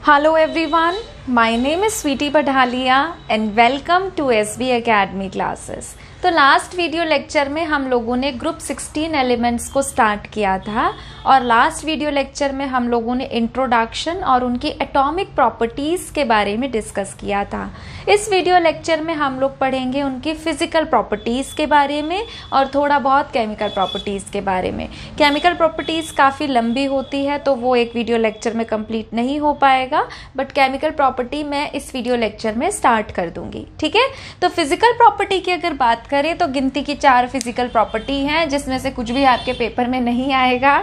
Hello everyone, my name is Sweetie Padhalia and welcome to SB Academy classes। तो last video lecture में हम लोगों ने group 16 elements को स्टार्ट किया था और लास्ट वीडियो लेक्चर में हम लोगों ने इंट्रोडक्शन और उनकी एटॉमिक प्रॉपर्टीज़ के बारे में डिस्कस किया था। इस वीडियो लेक्चर में हम लोग पढ़ेंगे उनकी फिजिकल प्रॉपर्टीज़ के बारे में और थोड़ा बहुत केमिकल प्रॉपर्टीज़ के बारे में। केमिकल प्रॉपर्टीज़ काफ़ी लंबी होती है तो वो एक वीडियो लेक्चर में कंप्लीट नहीं हो पाएगा, बट केमिकल प्रॉपर्टी मैं इस वीडियो लेक्चर में स्टार्ट कर दूंगी। ठीक है, तो फिजिकल प्रॉपर्टी की अगर बात करें तो गिनती की 4 फिजिकल प्रॉपर्टी हैं, जिसमें से कुछ भी आपके पेपर में नहीं आएगा,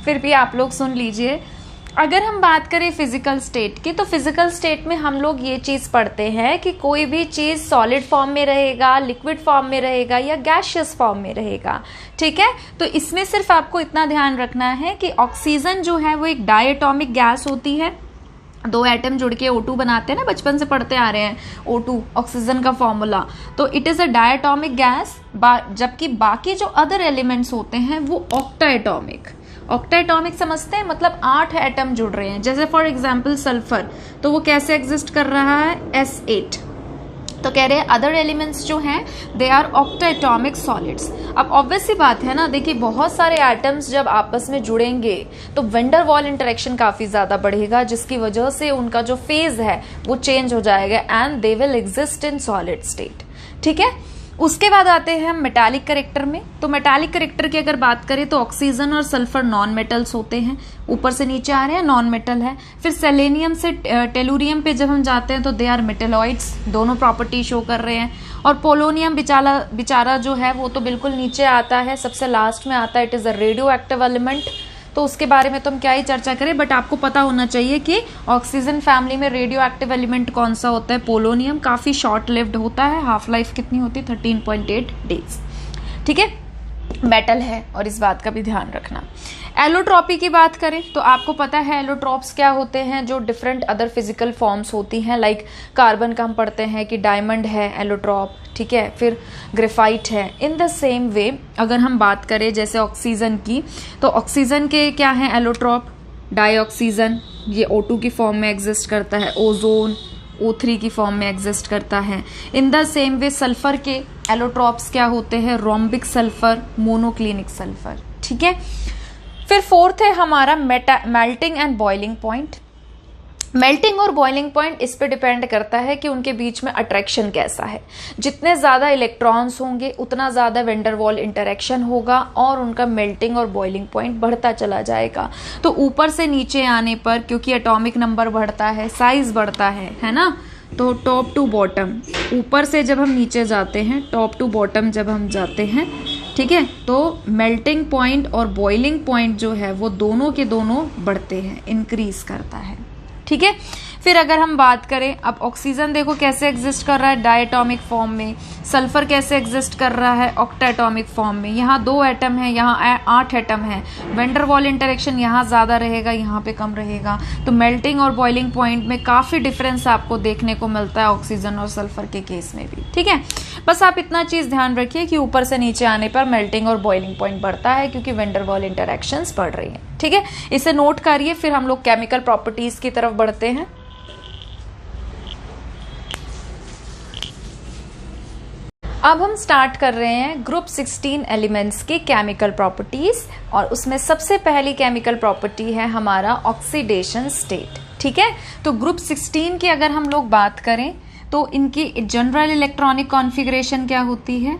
फिर भी आप लोग सुन लीजिए। अगर हम बात करें फिजिकल स्टेट की, तो फिजिकल स्टेट में हम लोग ये चीज़ पढ़ते हैं कि कोई भी चीज़ सॉलिड फॉर्म में रहेगा, लिक्विड फॉर्म में रहेगा या गैसियस फॉर्म में रहेगा। ठीक है, तो इसमें सिर्फ आपको इतना ध्यान रखना है कि ऑक्सीजन जो है वो एक डायटॉमिक गैस होती है। 2 एटम जुड़ के O2 बनाते हैं ना, बचपन से पढ़ते आ रहे हैं O2 ऑक्सीजन का फॉर्मूला। तो it is a diatomic gas, जबकि बाकी जो अदर एलिमेंट्स होते हैं वो ऑक्टाएटॉमिक। ऑक्टाएटॉमिक समझते हैं, मतलब 8 एटम जुड़ रहे हैं। जैसे फॉर एग्जांपल सल्फर, तो वो कैसे एग्जिस्ट कर रहा है, S8। तो कह रहे हैं अदर एलिमेंट्स जो हैं दे आर ऑक्टाएटॉमिक सॉलिड्स। अब ऑब्वियस सी बात है ना, देखिए बहुत सारे एटम्स जब आपस में जुड़ेंगे तो वेंडर वॉल इंटरेक्शन काफ़ी ज़्यादा बढ़ेगा, जिसकी वजह से उनका जो फेज है वो चेंज हो जाएगा and they will exist in solid state. ठीक है, उसके बाद आते हैं हम मेटालिक करेक्टर में। तो मेटालिक करेक्टर की अगर बात करें तो ऑक्सीजन और सल्फर नॉन मेटल्स होते हैं, ऊपर से नीचे आ रहे हैं नॉन मेटल है। फिर सेलेनियम से टेलुरियम पे जब हम जाते हैं तो दे आर मेटेलॉइड्स, दोनों प्रॉपर्टी शो कर रहे हैं। और पोलोनियम बेचारा जो है वो तो बिल्कुल नीचे आता है, सबसे लास्ट में आता है, it is a radio active element. तो उसके बारे में तो हम क्या ही चर्चा करें, बट आपको पता होना चाहिए कि ऑक्सीजन फैमिली में रेडियो एक्टिव एलिमेंट कौन सा होता है, पोलोनियम। काफ़ी शॉर्ट लिव्ड होता है, हाफ लाइफ कितनी होती है, 13.8 डेज। ठीक है, मेटल है और इस बात का भी ध्यान रखना। एलोट्रॉपी की बात करें तो आपको पता है एलोट्रॉप्स क्या होते हैं, जो डिफरेंट अदर फिजिकल फॉर्म्स होती हैं। लाइक कार्बन का हम पढ़ते हैं कि डायमंड है एलोट्रॉप, ठीक है, फिर ग्रेफाइट है। इन द सेम वे अगर हम बात करें जैसे ऑक्सीजन की, तो ऑक्सीजन के क्या है एलोट्रॉप, डाईऑक्सीजन, ये O2 की फॉर्म में एग्जिस्ट करता है, ओजोन O3 की फॉर्म में एग्जिस्ट करता है। In the same way sulphur के एलोट्रॉप्स क्या होते हैं, रोम्बिक सल्फर, मोनोक्लिनिक सल्फर। ठीक है, फिर फोर्थ है हमारा melting and boiling point. Melting और बॉइलिंग पॉइंट इस पे डिपेंड करता है कि उनके बीच में अट्रैक्शन कैसा है। जितने ज़्यादा इलेक्ट्रॉन्स होंगे उतना ज़्यादा वेंडर वॉल इंटरेक्शन होगा और उनका मेल्टिंग और बॉइलिंग पॉइंट बढ़ता चला जाएगा। तो ऊपर से नीचे आने पर, क्योंकि एटॉमिक नंबर बढ़ता है, साइज बढ़ता है ना, तो टॉप टू बॉटम, ऊपर से जब हम नीचे जाते हैं, टॉप टू बॉटम जब हम जाते हैं, ठीक है, तो मेल्टिंग पॉइंट और बॉइलिंग पॉइंट जो है वो दोनों के दोनों बढ़ते हैं, इंक्रीज करता है। ठीक है, फिर अगर हम बात करें, अब ऑक्सीजन देखो कैसे एग्जिस्ट कर रहा है डायटॉमिक फॉर्म में, सल्फर कैसे एग्जिस्ट कर रहा है ऑक्टाएटॉमिक फॉर्म में। यहाँ 2 एटम है, यहाँ 8 एटम है, वेंडर वॉल इंटरेक्शन यहाँ ज़्यादा रहेगा, यहाँ पे कम रहेगा। तो मेल्टिंग और बॉइलिंग पॉइंट में काफ़ी डिफरेंस आपको देखने को मिलता है ऑक्सीजन और सल्फर के केस में भी। ठीक है, बस आप इतना चीज़ ध्यान रखिए कि ऊपर से नीचे आने पर मेल्टिंग और बॉइलिंग पॉइंट बढ़ता है, क्योंकि वेंडर वॉल इंटरेक्शंस बढ़ रही हैं। ठीक है, इसे नोट करिए। फिर हम लोग केमिकल प्रॉपर्टीज की तरफ बढ़ते हैं। अब हम स्टार्ट कर रहे हैं ग्रुप 16 एलिमेंट्स की केमिकल प्रॉपर्टीज, और उसमें सबसे पहली केमिकल प्रॉपर्टी है हमारा ऑक्सीडेशन स्टेट। ठीक है, तो ग्रुप 16 की अगर हम लोग बात करें तो इनकी जनरल इलेक्ट्रॉनिक कॉन्फ़िगरेशन क्या होती है,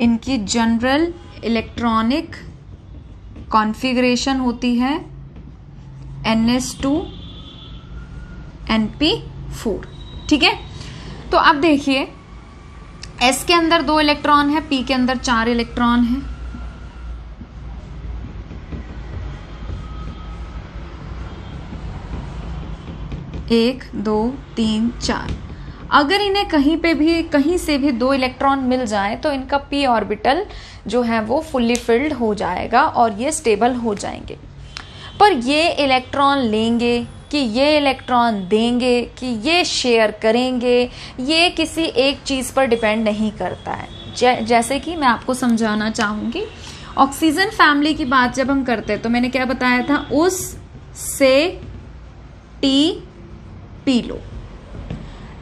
इनकी जनरल इलेक्ट्रॉनिक कॉन्फ़िगरेशन होती है NS2 NP4। ठीक है, तो अब देखिए S के अंदर 2 इलेक्ट्रॉन है, P के अंदर 4 इलेक्ट्रॉन है। एक, 2, 3, 4। अगर इन्हें कहीं से भी 2 इलेक्ट्रॉन मिल जाए तो इनका p ऑर्बिटल जो है वो फुल्ली फिल्ड हो जाएगा और ये स्टेबल हो जाएंगे। पर ये इलेक्ट्रॉन लेंगे कि ये इलेक्ट्रॉन देंगे कि ये शेयर करेंगे, ये किसी एक चीज़ पर डिपेंड नहीं करता है। जैसे कि मैं आपको समझाना चाहूँगी, ऑक्सीजन फैमिली की बात जब हम करते हैं तो मैंने क्या बताया था, उस से टी पी लो।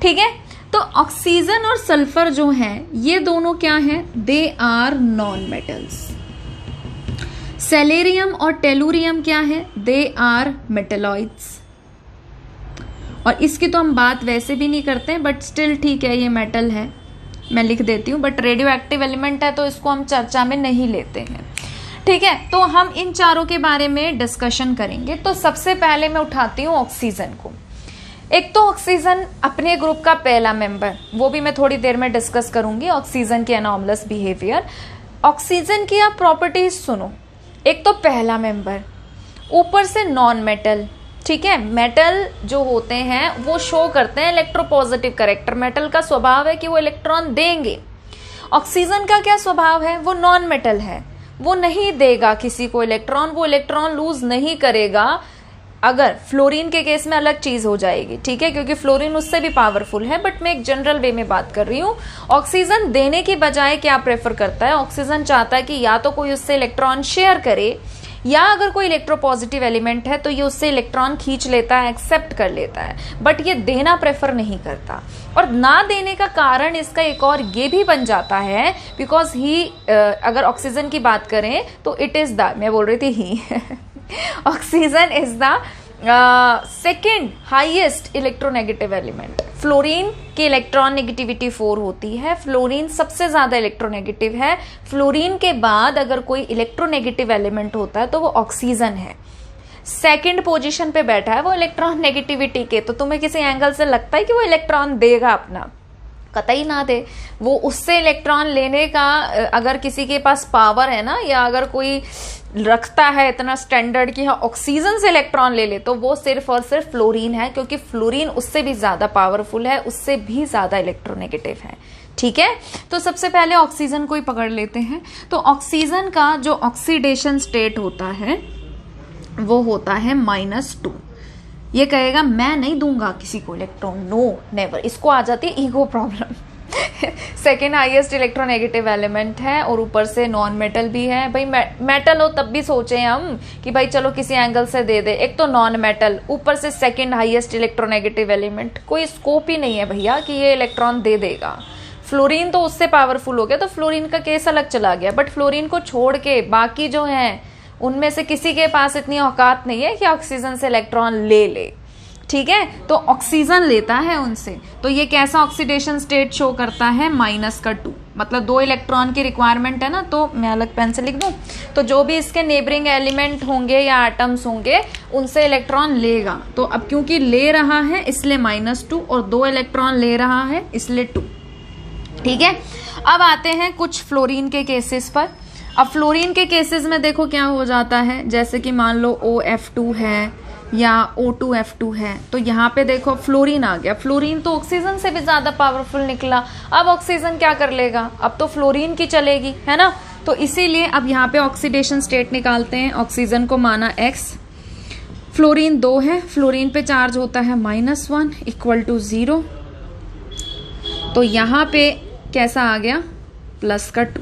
ठीक है, तो ऑक्सीजन और सल्फर जो है ये दोनों क्या हैं, दे आर नॉन मेटल्स। सेलेरियम और टेलुरियम क्या है, दे आर मेटेलॉइड्स। और इसकी तो हम बात वैसे भी नहीं करते हैं, बट स्टिल ठीक है, ये मेटल है, मैं लिख देती हूँ, बट रेडियो एक्टिव एलिमेंट है तो इसको हम चर्चा में नहीं लेते हैं। ठीक है, तो हम इन चारों के बारे में डिस्कशन करेंगे। तो सबसे पहले मैं उठाती हूँ ऑक्सीजन को। एक तो ऑक्सीजन अपने ग्रुप का पहला मेंबर, वो भी मैं थोड़ी देर में डिस्कस करूंगी, ऑक्सीजन के एनॉमलस बिहेवियर। ऑक्सीजन की आप प्रॉपर्टीज सुनो। एक तो पहला मेंबर, ऊपर से नॉन मेटल। ठीक है, मेटल जो होते हैं वो शो करते हैं इलेक्ट्रोपॉजिटिव कैरेक्टर। मेटल का स्वभाव है कि वो इलेक्ट्रॉन देंगे। ऑक्सीजन का क्या स्वभाव है, वो नॉन मेटल है, वो नहीं देगा किसी को इलेक्ट्रॉन, वो इलेक्ट्रॉन लूज नहीं करेगा। अगर फ्लोरीन के केस में अलग चीज हो जाएगी, ठीक है, क्योंकि फ्लोरीन उससे भी पावरफुल है, बट मैं एक जनरल वे में बात कर रही हूँ। ऑक्सीजन देने की बजाय क्या प्रेफर करता है, ऑक्सीजन चाहता है कि या तो कोई उससे इलेक्ट्रॉन शेयर करे, या अगर कोई इलेक्ट्रोपॉजिटिव एलिमेंट है तो ये उससे इलेक्ट्रॉन खींच लेता है, एक्सेप्ट कर लेता है, बट ये देना प्रेफर नहीं करता। और ना देने का कारण इसका एक और ये भी बन जाता है, बिकॉज ही अगर ऑक्सीजन की बात करें तो इट इज द, मैं बोल रही थी ही oxygen is the second highest electronegative element. Fluorine की इलेक्ट्रॉन नेगेटिविटी 4 होती है, फ्लोरीन सबसे ज्यादा इलेक्ट्रोनेगेटिव है। फ्लोरीन के बाद अगर कोई इलेक्ट्रोनेगेटिव एलिमेंट होता है तो वो ऑक्सीजन है, सेकंड पोजीशन पे बैठा है वो इलेक्ट्रॉन नेगेटिविटी के। तो तुम्हें किसी एंगल से लगता है कि वो इलेक्ट्रॉन देगा अपना, कतई ना दे। वो उससे इलेक्ट्रॉन लेने का अगर किसी के पास पावर है ना, या अगर कोई रखता है इतना स्टैंडर्ड कि हाँ ऑक्सीजन से इलेक्ट्रॉन ले ले, तो वो सिर्फ और सिर्फ फ्लोरीन है, क्योंकि फ्लोरीन उससे भी ज्यादा पावरफुल है, उससे भी ज्यादा इलेक्ट्रोनेगेटिव है। ठीक है, तो सबसे पहले ऑक्सीजन को ही पकड़ लेते हैं। तो ऑक्सीजन का जो ऑक्सीडेशन स्टेट होता है वो होता है -2। ये कहेगा मैं नहीं दूंगा किसी को इलेक्ट्रॉन, नो नेवर, इसको आ जाती है ego problem. Second highest electronegative element है और ऊपर से नॉन मेटल भी है। भाई मेटल हो तब भी सोचे हम कि भाई चलो किसी एंगल से दे दे, एक तो नॉन मेटल, ऊपर से सेकेंड हाईएस्ट इलेक्ट्रोनेगेटिव एलिमेंट, कोई स्कोप ही नहीं है भैया कि ये इलेक्ट्रॉन दे देगा। फ्लोरीन तो उससे पावरफुल हो गया, तो फ्लोरीन का केस अलग चला गया, बट फ्लोरीन को छोड़ के बाकी जो है उनमें से किसी के पास इतनी औकात नहीं है कि ऑक्सीजन से इलेक्ट्रॉन ले ले। ठीक है, तो ऑक्सीजन लेता है उनसे, तो ये कैसा ऑक्सीडेशन स्टेट शो करता है, -2। मतलब 2 इलेक्ट्रॉन की रिक्वायरमेंट है ना, तो मैं अलग पेन से लिख दूं, तो जो भी इसके नेबरिंग एलिमेंट होंगे या एटम्स होंगे उनसे इलेक्ट्रॉन लेगा। तो अब क्योंकि ले रहा है इसलिए -2, और 2 इलेक्ट्रॉन ले रहा है इसलिए 2। ठीक है, अब आते हैं कुछ फ्लोरीन के केसेस पर। अब फ्लोरीन के केसेस में देखो क्या हो जाता है, जैसे कि मान लो OF2 है या O2F2 है, तो यहाँ पे देखो फ्लोरीन आ गया। फ्लोरीन तो ऑक्सीजन से भी ज्यादा पावरफुल निकला। अब ऑक्सीजन क्या कर लेगा, अब तो फ्लोरीन की चलेगी, है ना। तो इसीलिए अब यहाँ पे ऑक्सीडेशन स्टेट निकालते हैं। ऑक्सीजन को माना X, फ्लोरीन 2 है, फ्लोरीन पे चार्ज होता है -1 = 0। तो यहाँ पे कैसा आ गया, +2।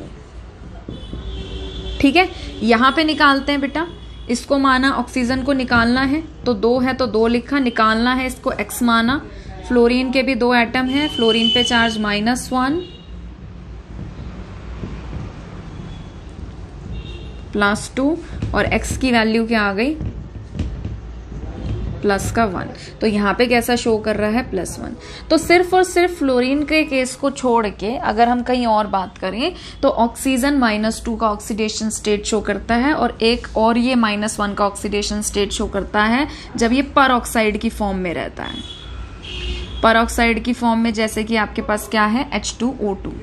ठीक है, यहाँ पे निकालते हैं बेटा। इसको माना ऑक्सीजन को निकालना है, तो 2 है तो 2 लिखा, निकालना है इसको X माना। फ्लोरीन के भी 2 एटम है, फ्लोरीन पे चार्ज -1 +2, और X की वैल्यू क्या आ गई, +1। तो यहाँ पे कैसा शो कर रहा है, +1। तो सिर्फ और सिर्फ फ्लोरीन के केस को छोड़ के अगर हम कहीं और बात करें तो ऑक्सीजन -2 का ऑक्सीडेशन स्टेट शो करता है, और एक और ये -1 का ऑक्सीडेशन स्टेट शो करता है जब ये पर ऑक्साइड की फॉर्म में रहता है। पर ऑक्साइड की फॉर्म में जैसे कि आपके पास क्या है, H2O2,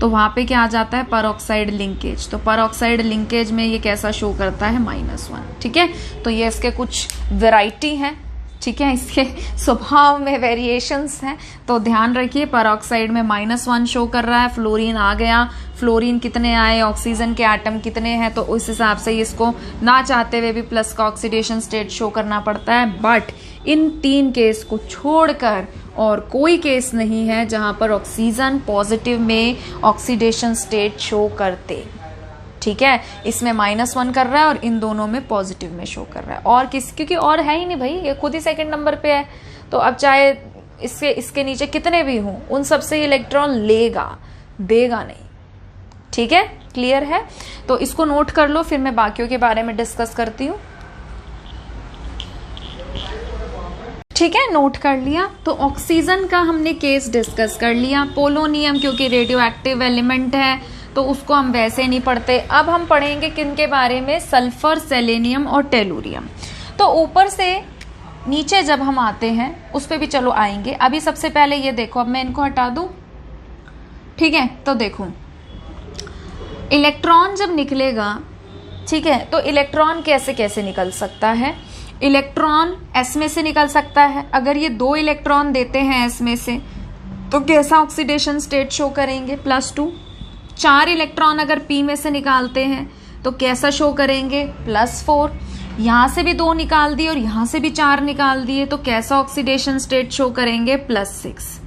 तो वहां पे क्या आ जाता है, पर ऑक्साइड लिंकेज। तो पर ऑक्साइड लिंकेज में ये कैसा शो करता है, -1। ठीक है, तो ये इसके कुछ वैरायटी है, ठीक है, इसके स्वभाव में वेरिएशंस हैं, तो ध्यान रखिए। पर ऑक्साइड में -1 शो कर रहा है, फ्लोरीन आ गया, फ्लोरीन कितने आए, ऑक्सीजन के एटम कितने हैं, तो उस हिसाब से इसको ना चाहते हुए भी प्लस का ऑक्सीडेशन स्टेट शो करना पड़ता है। बट इन 3 केस को छोड़कर और कोई केस नहीं है जहां पर ऑक्सीजन पॉजिटिव में ऑक्सीडेशन स्टेट शो करते। ठीक है, इसमें -1 कर रहा है और इन दोनों में पॉजिटिव में शो कर रहा है। और क्योंकि और है ही नहीं भाई, ये खुद ही सेकंड नंबर पे है, तो अब चाहे इसके नीचे कितने भी हों उन सबसे इलेक्ट्रॉन लेगा, देगा नहीं। ठीक है, क्लियर है? तो इसको नोट कर लो, फिर मैं बाकियों के बारे में डिस्कस करती हूँ। ठीक है, नोट कर लिया। तो ऑक्सीजन का हमने केस डिस्कस कर लिया। पोलोनियम क्योंकि रेडियो एक्टिव एलिमेंट है तो उसको हम वैसे नहीं पढ़ते। अब हम पढ़ेंगे किन के बारे में? सल्फर, सेलेनियम और टेलुरियम। तो ऊपर से नीचे जब हम आते हैं उस पर भी चलो आएंगे। अभी सबसे पहले ये देखो, अब मैं इनको हटा दूं। ठीक है, तो देखो इलेक्ट्रॉन जब निकलेगा, ठीक है, तो इलेक्ट्रॉन कैसे कैसे निकल सकता है? इलेक्ट्रॉन एस में से निकल सकता है। अगर ये 2 इलेक्ट्रॉन देते हैं एस में से तो कैसा ऑक्सीडेशन स्टेट शो करेंगे? +2। 4 इलेक्ट्रॉन अगर पी में से निकालते हैं तो कैसा शो करेंगे? +4। यहां से भी 2 निकाल दिए और यहां से भी 4 निकाल दिए तो कैसा ऑक्सीडेशन स्टेट शो करेंगे? +6।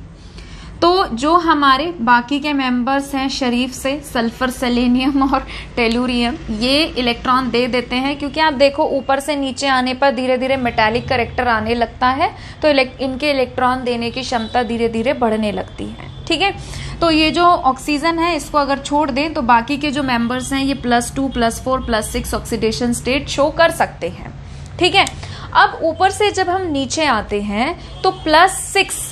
तो जो हमारे बाकी के मेंबर्स हैं शरीफ से, सल्फर, सेलेनियम और टेलुरियम, ये इलेक्ट्रॉन दे देते हैं क्योंकि आप देखो ऊपर से नीचे आने पर धीरे धीरे मेटालिक कैरेक्टर आने लगता है तो इनके इलेक्ट्रॉन देने की क्षमता धीरे धीरे बढ़ने लगती है। ठीक है, तो ये जो ऑक्सीजन है इसको अगर छोड़ दें तो बाकी के जो मेंबर्स हैं ये +2, +4, +6 ऑक्सीडेशन स्टेट शो कर सकते हैं। ठीक है, अब ऊपर से जब हम नीचे आते हैं तो +6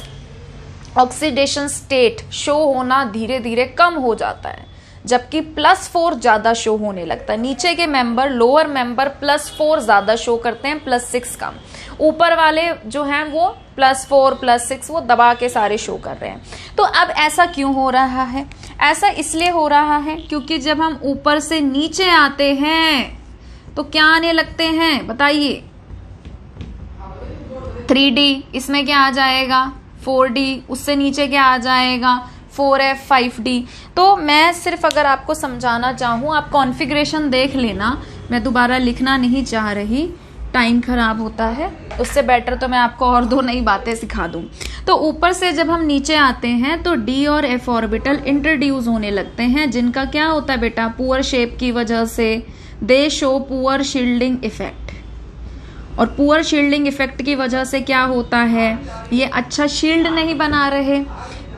ऑक्सीडेशन स्टेट शो होना धीरे धीरे कम हो जाता है, जबकि +4 ज्यादा शो होने लगता है। नीचे के मेंबर, लोअर मेंबर +4 ज्यादा शो करते हैं, +6 कम। ऊपर वाले जो हैं वो +4, +6 वो दबा के सारे शो कर रहे हैं। तो अब ऐसा क्यों हो रहा है? ऐसा इसलिए हो रहा है क्योंकि जब हम ऊपर से नीचे आते हैं तो क्या आने लगते हैं बताइए? 3D, इसमें क्या आ जाएगा? 4D, उससे नीचे क्या आ जाएगा? 4F, 5D। तो मैं सिर्फ अगर आपको समझाना चाहूँ, आप कॉन्फ़िगरेशन देख लेना, मैं दोबारा लिखना नहीं चाह रही, टाइम खराब होता है, उससे बेटर तो मैं आपको और 2 नई बातें सिखा दूँ। तो ऊपर से जब हम नीचे आते हैं तो D और F ऑर्बिटल इंट्रोड्यूस होने लगते हैं, जिनका क्या होता है बेटा? पुअर शेप की वजह से दे शो पुअर शील्डिंग इफेक्ट। और पुअर शील्डिंग इफेक्ट की वजह से क्या होता है? ये अच्छा शील्ड नहीं बना रहे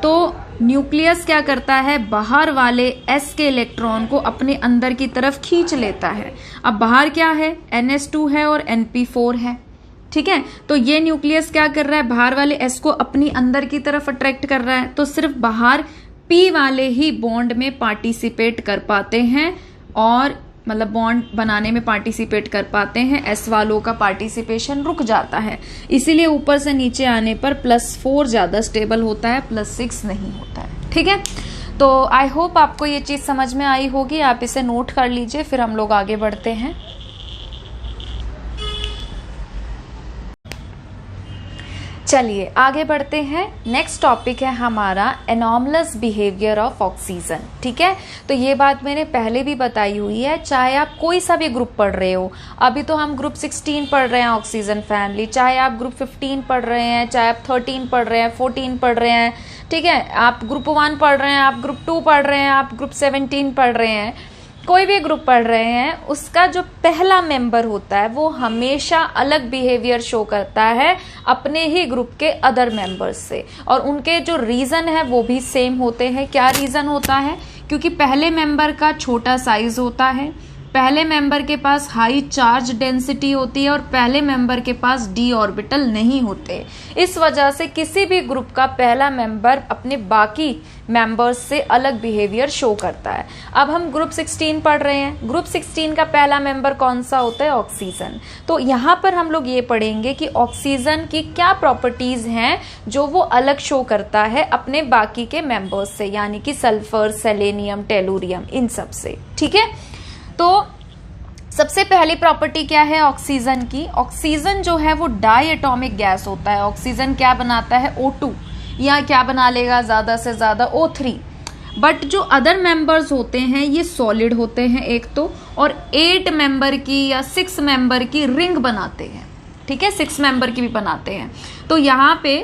तो न्यूक्लियस क्या करता है? बाहर वाले S के इलेक्ट्रॉन को अपने अंदर की तरफ खींच लेता है। अब बाहर क्या है? NH2 है और NP4 है। ठीक है, तो ये न्यूक्लियस क्या कर रहा है? बाहर वाले S को अपनी अंदर की तरफ अट्रैक्ट कर रहा है। तो सिर्फ बाहर P वाले ही बॉन्ड में पार्टिसिपेट कर पाते हैं, और मतलब बॉन्ड बनाने में पार्टिसिपेट कर पाते हैं। S वालों का पार्टिसिपेशन रुक जाता है, इसीलिए ऊपर से नीचे आने पर +4 ज्यादा स्टेबल होता है, +6 नहीं होता है। ठीक है, तो आई होप आपको ये चीज समझ में आई होगी। आप इसे नोट कर लीजिए, फिर हम लोग आगे बढ़ते हैं। चलिए आगे बढ़ते हैं। नेक्स्ट टॉपिक है हमारा एनॉमलस बिहेवियर ऑफ ऑक्सीजन। ठीक है, तो ये बात मैंने पहले भी बताई हुई है, चाहे आप कोई सा भी ग्रुप पढ़ रहे हो। अभी तो हम ग्रुप 16 पढ़ रहे हैं ऑक्सीजन फैमिली, चाहे आप ग्रुप 15 पढ़ रहे हैं, चाहे आप 13 पढ़ रहे हैं, 14 पढ़ रहे हैं। ठीक है, आप ग्रुप 1 पढ़ रहे हैं, आप ग्रुप 2 पढ़ रहे हैं, आप ग्रुप 17 पढ़ रहे हैं, कोई भी ग्रुप पढ़ रहे हैं, उसका जो पहला मेंबर होता है वो हमेशा अलग बिहेवियर शो करता है अपने ही ग्रुप के अदर मेंबर्स से, और उनके जो रीजन है वो भी सेम होते हैं। क्या रीजन होता है? क्योंकि पहले मेंबर का छोटा साइज होता है, पहले मेंबर के पास हाई चार्ज डेंसिटी होती है और पहले मेंबर के पास d ऑर्बिटल नहीं होते। इस वजह से किसी भी ग्रुप का पहला मेंबर अपने बाकी मेंबर्स से अलग बिहेवियर शो करता है। अब हम ग्रुप 16 पढ़ रहे हैं, ग्रुप 16 का पहला मेंबर कौन सा होता है? ऑक्सीजन। तो यहाँ पर हम लोग ये पढ़ेंगे कि ऑक्सीजन की क्या प्रॉपर्टीज हैं जो वो अलग शो करता है अपने बाकी के मेंबर्स से, यानी कि सल्फर, सेलेनियम, टेलुरियम, इन सब से। ठीक है, तो सबसे पहली प्रॉपर्टी क्या है ऑक्सीजन की? ऑक्सीजन जो है वो डाई एटॉमिक गैस होता है। ऑक्सीजन क्या बनाता है? O2, या क्या बना लेगा ज्यादा से ज्यादा O3। बट जो अदर मेंबर्स होते हैं ये सॉलिड होते हैं एक तो, और 8 मेंबर की या 6 मेंबर की रिंग बनाते हैं। ठीक है, 6 मेंबर की भी बनाते हैं। तो यहाँ पे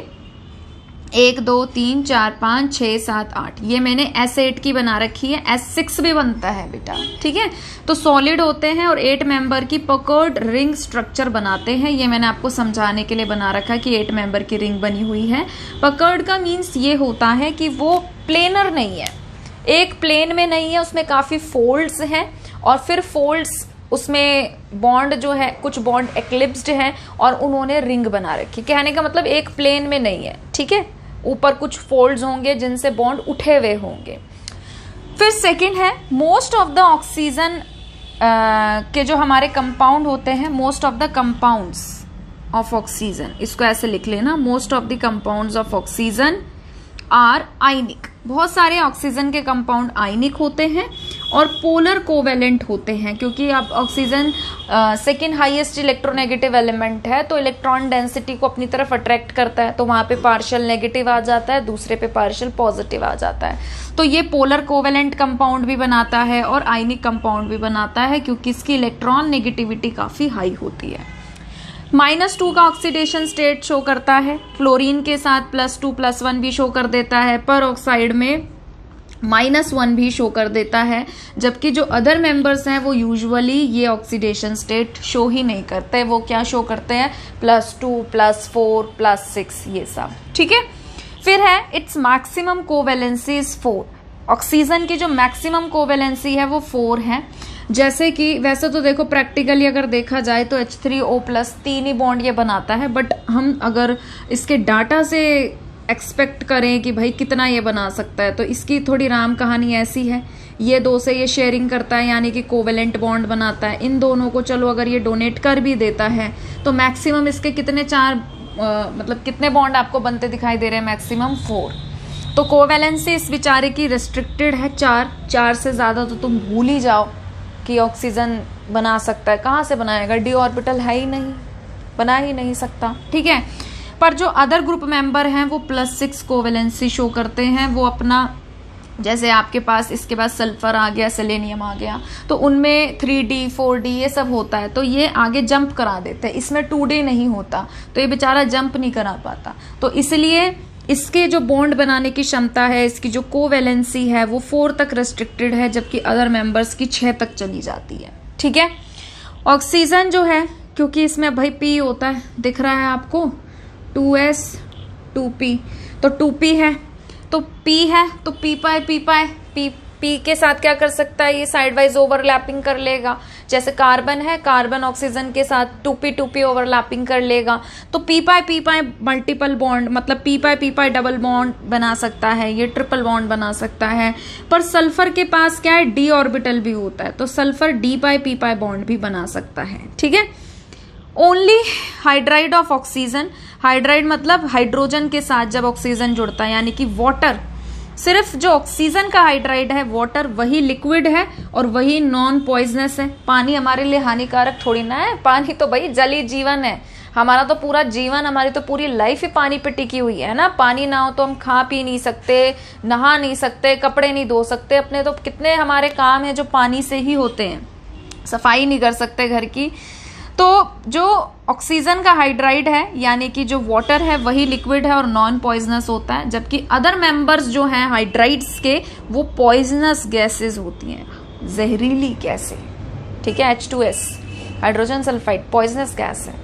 1 2 3 4 5 6 7 8, ये मैंने S8 की बना रखी है। S6 भी बनता है बेटा, ठीक है। तो सॉलिड होते हैं और 8 मेंबर की पकर्ड रिंग स्ट्रक्चर बनाते हैं। ये मैंने आपको समझाने के लिए बना रखा है कि 8 मेंबर की रिंग बनी हुई है। पकर्ड का मीन्स ये होता है कि वो प्लेनर नहीं है, एक प्लेन में नहीं है, उसमें काफी फोल्ड्स हैं और फिर फोल्ड्स उसमें बॉन्ड जो है, कुछ बॉन्ड एक्लिप्स्ड हैं और उन्होंने रिंग बना रखी। कहने का मतलब एक प्लेन में नहीं है, ठीक है। ऊपर कुछ फोल्ड्स होंगे जिनसे बॉन्ड उठे हुए होंगे। फिर सेकंड है मोस्ट ऑफ द ऑक्सीजन के जो हमारे कंपाउंड होते हैं, most of the compounds of oxygen, इसको ऐसे लिख लेना, most of the compounds of oxygen are ionic. बहुत सारे ऑक्सीजन के कंपाउंड आयनिक होते हैं और पोलर कोवेलेंट होते हैं, क्योंकि अब oxygen second highest electronegative element है, तो इलेक्ट्रॉन डेंसिटी को अपनी तरफ अट्रैक्ट करता है, तो वहां पे पार्शियल नेगेटिव आ जाता है, दूसरे पे पार्शियल पॉजिटिव आ जाता है। तो ये पोलर कोवेलेंट कंपाउंड भी बनाता है और आयनिक कंपाउंड भी बनाता है, क्योंकि इसकी इलेक्ट्रॉन नेगेटिविटी काफी हाई होती है। -2 का ऑक्सीडेशन स्टेट शो करता है, फ्लोरीन के साथ +2 +1 भी शो कर देता है, पर ऑक्साइड में -1 भी शो कर देता है, जबकि जो अदर मेंबर्स हैं वो यूजुअली ये ऑक्सीडेशन स्टेट शो ही नहीं करते। वो क्या शो करते हैं, +2 +4 +6 ये सब, ठीक है। फिर है its maximum covalency is 4। Oxygen की जो मैक्सिमम कोवेलेंसी है वो 4 है। जैसे कि वैसे तो देखो प्रैक्टिकली अगर देखा जाए तो H3O+ 3 ही बॉन्ड ये बनाता है, बट हम अगर इसके डाटा से एक्सपेक्ट करें कि भाई कितना ये बना सकता है, तो इसकी थोड़ी राम कहानी ऐसी है। ये 2 से ये शेयरिंग करता है, यानी कि कोवेलेंट बॉन्ड बनाता है। इन दोनों को चलो अगर ये डोनेट कर भी देता है तो मैक्सिमम इसके कितने मतलब कितने बॉन्ड आपको बनते दिखाई दे रहे हैं, मैक्सिमम 4। तो कोवेलेंसी इस बेचारे की रिस्ट्रिक्टेड है 4 से ज्यादा तो तुम भूल ही जाओ कि ऑक्सीजन बना सकता है। कहाँ से बनाएगा, डी ऑर्बिटल है ही नहीं, बना ही नहीं सकता, ठीक है। पर जो अदर ग्रुप मेंबर हैं वो +6 कोवेलेंसी शो करते हैं। वो अपना, जैसे आपके पास इसके बाद सल्फर आ गया, सेलेनियम आ गया, तो उनमें 3D 4D ये सब होता है, तो ये आगे जंप करा देते हैं। इसमें 2D नहीं होता, तो ये बेचारा जंप नहीं करा पाता, तो इसलिए इसके जो बॉन्ड बनाने की क्षमता है, इसकी जो कोवेलेंसी है वो 4 तक रेस्ट्रिक्टेड है, जबकि अदर मेंबर्स की 6 तक चली जाती है, ठीक है। ऑक्सीजन जो है, क्योंकि इसमें भाई P होता है, दिख रहा है आपको, 2S 2P, तो 2P है तो P है तो P के साथ क्या कर सकता है, ये साइड वाइज ओवरलैपिंग कर लेगा। जैसे कार्बन है, कार्बन ऑक्सीजन के साथ 2P ओवरलैपिंग कर लेगा, तो P मल्टीपल बॉन्ड, मतलब P डबल बॉन्ड बना सकता है, ये ट्रिपल बॉन्ड बना सकता है। पर सल्फर के पास क्या है, D ऑर्बिटल भी होता है, तो सल्फर D बॉन्ड भी बना सकता है, ठीक है। Only hydride of oxygen, hydride मतलब हाइड्रोजन के साथ जब ऑक्सीजन जुड़ता है, यानी कि वाटर, सिर्फ जो ऑक्सीजन का हाइड्राइड है वाटर, वही लिक्विड है और वही नॉन पॉइजनस है। पानी हमारे लिए हानिकारक थोड़ी ना है, पानी तो भाई जल ही जीवन है। हमारा तो पूरा जीवन, हमारी तो पूरी लाइफ ही पानी पे टिकी हुई है ना। पानी ना हो तो हम खा पी नहीं सकते, नहा नहीं सकते, कपड़े नहीं धो सकते, अपने तो कितने हमारे काम है जो पानी से ही होते हैं, सफाई नहीं कर सकते घर की। तो जो ऑक्सीजन का हाइड्राइड है, यानी कि जो वाटर है, वही लिक्विड है और नॉन पॉइजनस होता है, जबकि अदर मेंबर्स जो हैं हाइड्राइड्स के, वो पॉइजनस गैसेस होती हैं, जहरीली गैसें, ठीक है। H2S hydrogen sulphide poisonous gas है,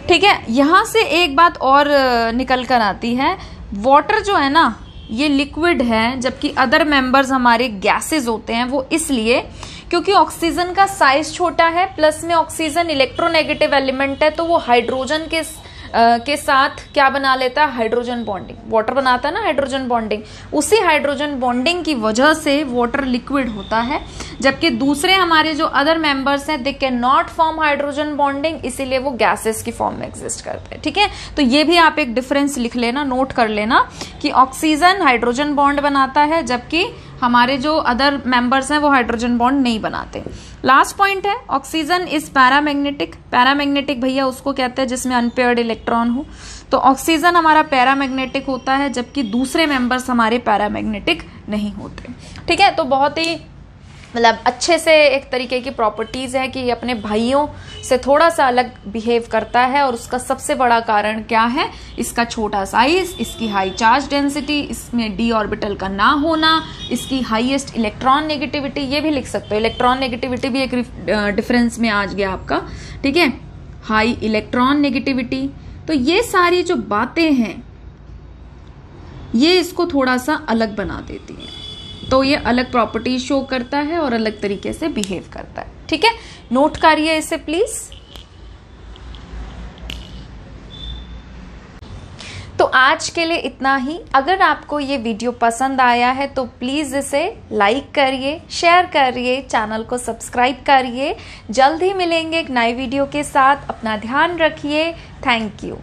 ठीक है। यहां से एक बात और निकल कर आती है, वाटर जो है ना ये लिक्विड है, जबकि अदर मेंबर्स हमारे गैसेस होते हैं। वो इसलिए क्योंकि ऑक्सीजन का साइज छोटा है, प्लस में ऑक्सीजन इलेक्ट्रोनेगेटिव एलिमेंट है, तो वो हाइड्रोजन के साथ क्या बना लेता है, हाइड्रोजन बॉन्डिंग। वाटर बनाता है ना हाइड्रोजन बॉन्डिंग, उसी हाइड्रोजन बॉन्डिंग की वजह से वाटर लिक्विड होता है, जबकि दूसरे हमारे जो अदर मेंबर्स हैं they can not form hydrogen bonding, इसीलिए वो गैसेस की फॉर्म में एग्जिस्ट करते हैं, ठीक है। तो ये भी आप एक डिफरेंस लिख लेना, नोट कर लेना कि ऑक्सीजन हाइड्रोजन बॉन्ड बनाता है, जबकि हमारे जो अदर मेंबर्स हैं वो हाइड्रोजन बॉन्ड नहीं बनाते। लास्ट पॉइंट है, ऑक्सीजन इज पैरामैग्नेटिक। पैरामैग्नेटिक भैया उसको कहते हैं जिसमें अनपेयर्ड इलेक्ट्रॉन हो, तो ऑक्सीजन हमारा पैरामैग्नेटिक होता है, जबकि दूसरे मेंबर्स हमारे पैरामैग्नेटिक नहीं होते, ठीक है। तो बहुत ही मतलब अच्छे से एक तरीके की प्रॉपर्टीज़ है कि ये अपने भाइयों से थोड़ा सा अलग बिहेव करता है, और उसका सबसे बड़ा कारण क्या है? इसका छोटा साइज, इसकी हाई चार्ज डेंसिटी, इसमें d ऑर्बिटल का ना होना, इसकी हाईएस्ट इलेक्ट्रॉन नेगेटिविटी, ये भी लिख सकते हो, इलेक्ट्रॉन नेगेटिविटी भी एक डिफरेंस में आ गया आपका, ठीक है, हाई इलेक्ट्रॉन नेगेटिविटी। तो ये सारी जो बातें हैं ये इसको थोड़ा सा अलग बना देती हैं, तो ये अलग प्रॉपर्टी शो करता है और अलग तरीके से बिहेव करता है, ठीक है। नोट करिए इसे प्लीज। तो आज के लिए इतना ही। अगर आपको ये वीडियो पसंद आया है तो प्लीज इसे लाइक करिए, शेयर करिए, चैनल को सब्सक्राइब करिए। जल्द ही मिलेंगे एक नई वीडियो के साथ। अपना ध्यान रखिए। Thank you.